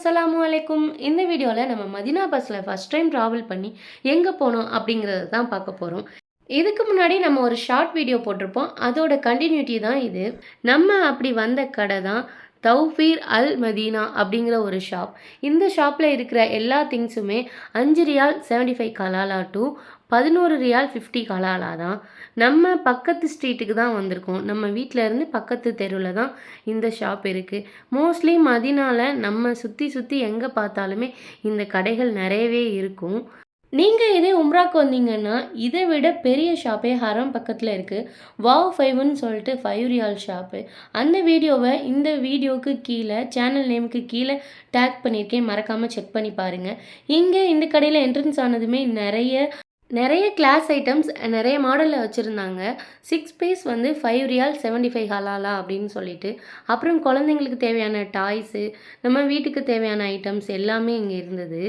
அஸ்ஸலாமு அலைக்கும். இந்த வீடியோவில் நம்ம மதினா பஸ்ஸில் ஃபஸ்ட் டைம் ட்ராவல் பண்ணி எங்கே போனோம் அப்படிங்கிறத தான் பார்க்க போகிறோம். இதுக்கு முன்னாடி நம்ம ஒரு ஷார்ட் வீடியோ போட்டிருப்போம். அதோட கண்டினியூட்டி தான் இது. நம்ம அப்படி வந்த கடை தான் தௌஃபீர் அல் மதீனா அப்படிங்கிற ஒரு ஷாப். இந்த ஷாப்பில் இருக்கிற எல்லா திங்ஸுமே 5 ரியால் 75 கலாலா டு 11 ரியால் 50 கலாலா தான். நம்ம பக்கத்து ஸ்ட்ரீட்டுக்கு தான் வந்திருக்கோம். நம்ம வீட்டில் இருந்து பக்கத்து தெருவில் தான் இந்த ஷாப் இருக்குது. மோஸ்ட்லி மதீனாவில் நம்ம சுற்றி சுற்றி எங்கே பார்த்தாலுமே இந்த கடைகள் நிறையவே இருக்கும். நீங்கள் இதே உம்ராக்கு வந்தீங்கன்னா இதை விட பெரிய ஷாப்பே ஹரம் பக்கத்தில் இருக்குது. வாவ் 5ன்னு சொல்லிட்டு 5 ரியால் ஷாப்பு. அந்த வீடியோவை இந்த வீடியோவுக்கு கீழே சேனல் நேமுக்கு கீழே டேக் பண்ணியிருக்கேன். மறக்காமல் செக் பண்ணி பாருங்கள். இங்கே இந்த கடையில் என்ட்ரன்ஸ் ஆனதுமே நிறைய கிளாஸ் ஐட்டம்ஸ் நிறைய மாடலில் வச்சுருந்தாங்க. 6 பீஸ் வந்து 5 ரியால் 75 ஹலாலா அப்படின்னு சொல்லிட்டு. அப்புறம் குழந்தைங்களுக்கு தேவையான டாய்ஸு, நம்ம வீட்டுக்கு தேவையான ஐட்டம்ஸ் எல்லாமே இங்கே இருந்தது.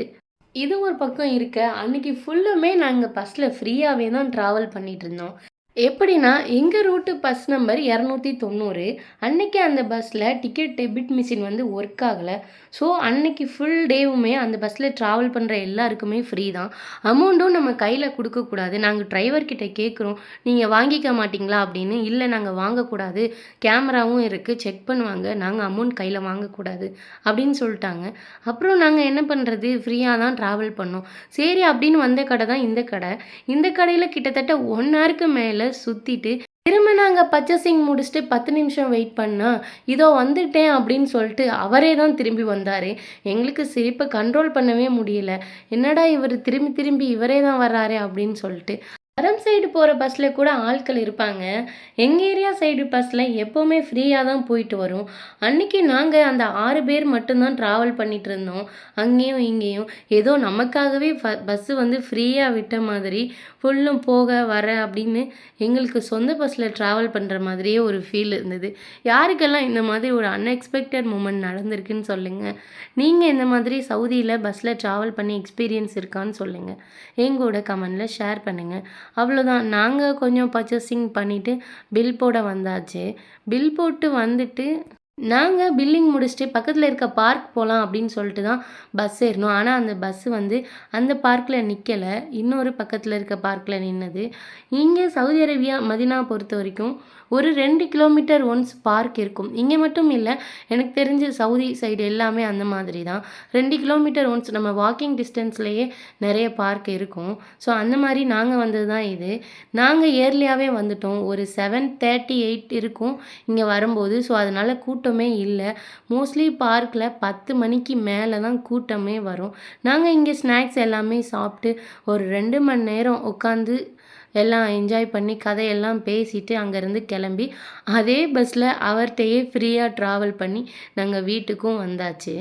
இது ஒரு பக்கம் இருக்க, அன்னைக்கு ஃபுல்லுமே நாங்கள் பஸ்ஸில் ஃப்ரீயாகவே தான் ட்ராவல் பண்ணிகிட்டு இருந்தோம். எப்படின்னா எங்கள் ரூட்டு பஸ் நம்பர் 290. அன்னைக்கு அந்த பஸ்ஸில் டிக்கெட் டெபிட் மிஷின் வந்து ஒர்க் ஆகலை. ஸோ அன்னைக்கு ஃபுல் டேவுமே அந்த பஸ்ஸில் ட்ராவல் பண்ணுற எல்லாருக்குமே ஃப்ரீ தான். அமௌண்ட்டும் நம்ம கையில் கொடுக்கக்கூடாது. நாங்கள் டிரைவர்கிட்ட கேட்குறோம், நீங்கள் வாங்கிக்க மாட்டிங்களா அப்படின்னு. இல்லை, நாங்கள் வாங்கக்கூடாது, கேமராவும் இருக்குது, செக் பண்ணுவாங்க, நாங்கள் அமௌண்ட் கையில் வாங்கக்கூடாது அப்படின்னு சொல்லிட்டாங்க. அப்புறம் நாங்கள் என்ன பண்ணுறது, ஃப்ரீயாக தான் ட்ராவல் பண்ணோம். சரி அப்படின்னு வந்த கடை தான் இந்த கடை. இந்த கடையில் கிட்டத்தட்ட 1 ஹவருக்கு மேலே சுற்றிட்டு திரும்ப நாங்கள் பர்ச்சேசிங் முடிச்சுட்டு 10 நிமிஷம் வெயிட் பண்ணால் இதோ வந்துட்டேன் அப்படின்னு சொல்லிட்டு அவரே தான் திரும்பி வந்தார். எங்களுக்கு சிரிப்பை கண்ட்ரோல் பண்ணவே முடியல. என்னடா இவர் திரும்பி திரும்பி இவரே தான் வர்றாரு அப்படின்னு சொல்லிட்டு. ஹரம் சைடு போகிற பஸ்ஸில் கூட ஆட்கள் இருப்பாங்க. எங்கள் ஏரியா சைடு பஸ்ஸில் எப்போவுமே ஃப்ரீயாக தான் போயிட்டு வரும். அன்றைக்கி நாங்கள் அந்த 6 பேர் மட்டும்தான் ட்ராவல் பண்ணிகிட்டு இருந்தோம். அங்கேயும் இங்கேயும் ஏதோ நமக்காகவே பஸ்ஸு வந்து ஃப்ரீயாக விட்ட மாதிரி ஃபுல்லும் போக வர அப்படின்னு எங்களுக்கு சொந்த பஸ்ஸில் ட்ராவல் பண்ணுற மாதிரியே ஒரு ஃபீல் இருந்தது. யாருக்கெல்லாம் இந்த மாதிரி ஒரு அன்எக்ஸ்பெக்டட் மூமெண்ட் நடந்திருக்குன்னு சொல்லுங்கள். நீங்கள் இந்த மாதிரி சவுதியில் பஸ்ஸில் ட்ராவல் பண்ணி எக்ஸ்பீரியன்ஸ் இருக்கான்னு சொல்லுங்கள். எங்களோட கமெண்டில் ஷேர் பண்ணுங்கள். அவ்வளோதான். நாங்கள் கொஞ்சம் பர்ச்சேசிங் பண்ணிவிட்டு பில் போட வந்தாச்சு. பில் போட்டு வந்துட்டு நாங்கள் பில்லிங் முடிச்சுட்டு பக்கத்தில் இருக்க பார்க் போகலாம் அப்படின்னு சொல்லிட்டு தான் பஸ் ஏறினோம். ஆனால் அந்த பஸ்ஸு வந்து அந்த பார்க்கில் நிற்கலை, இன்னொரு பக்கத்தில் இருக்க பார்க்கில் நின்னது. இங்கே சவுதி அரேபியா மதினா பொறுத்த வரைக்கும் ஒரு 2 கிலோமீட்டர் ஒன்ஸ் பார்க் இருக்கும். இங்கே மட்டும் இல்லை, எனக்கு தெரிஞ்ச சவுதி சைடு எல்லாமே அந்த மாதிரி தான். 2 கிலோமீட்டர் ஒன்ஸ் நம்ம வாக்கிங் டிஸ்டன்ஸ்லேயே நிறைய பார்க் இருக்கும். ஸோ அந்த மாதிரி நாங்கள் வந்தது தான் இது. நாங்கள் இயர்லியாகவே வந்துட்டோம். ஒரு 7:38 இருக்கும் இங்கே வரும்போது. ஸோ அதனால் கூட்டமே இல்லை. மோஸ்ட்லி பார்க்கில் 10 மணிக்கு மேலே தான் கூட்டமே வரும். நாங்கள் இங்கே ஸ்நாக்ஸ் எல்லாமே சாப்பிட்டு ஒரு 2 மணி நேரம் உட்காந்து எல்லாம் என்ஜாய் பண்ணி கதையெல்லாம் பேசிட்டு அங்கேருந்து கிளம்பி அதே பஸ்ஸில் அவர்கிட்டையே ஃப்ரீயாக ட்ராவல் பண்ணி நாங்கள் வீட்டுக்கும் வந்தாச்சு.